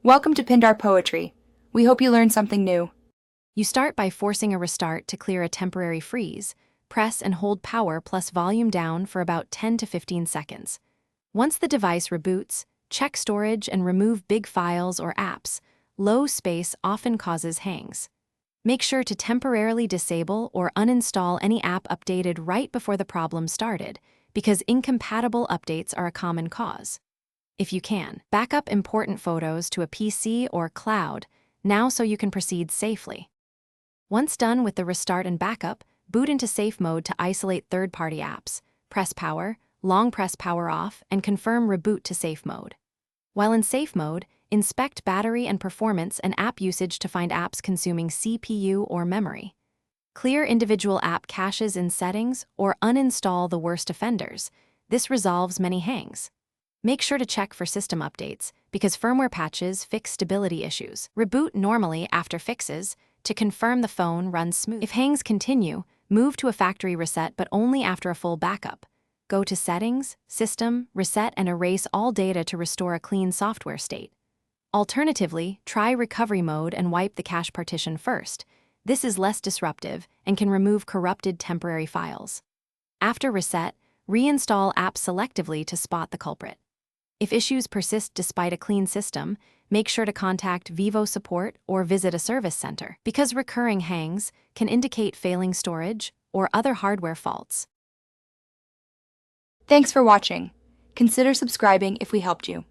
Welcome to Pindar Poetry. We hope you learned something new. You start by forcing a restart to clear a temporary freeze. Press and hold power plus volume down for about 10 to 15 seconds. Once the device reboots, check storage and remove big files or apps. Low space often causes hangs. Make sure to temporarily disable or uninstall any app updated right before the problem started, because incompatible updates are a common cause. If you can, back up important photos to a PC or cloud now so you can proceed safely. Once done with the restart and backup, boot into safe mode to isolate third-party apps. Press power, long press power off, and confirm reboot to safe mode. While in safe mode, inspect battery and performance and app usage to find apps consuming CPU or memory. Clear individual app caches in settings or uninstall the worst offenders. This resolves many hangs. Make sure to check for system updates, because firmware patches fix stability issues. Reboot normally after fixes to confirm the phone runs smooth. If hangs continue, move to a factory reset but only after a full backup. Go to Settings, System, Reset and erase all data to restore a clean software state. Alternatively, try recovery mode and wipe the cache partition first. This is less disruptive and can remove corrupted temporary files. After reset, reinstall apps selectively to spot the culprit. If issues persist despite a clean system, make sure to contact Vivo support or visit a service center, because recurring hangs can indicate failing storage or other hardware faults. Thanks for watching. Consider subscribing if we helped you.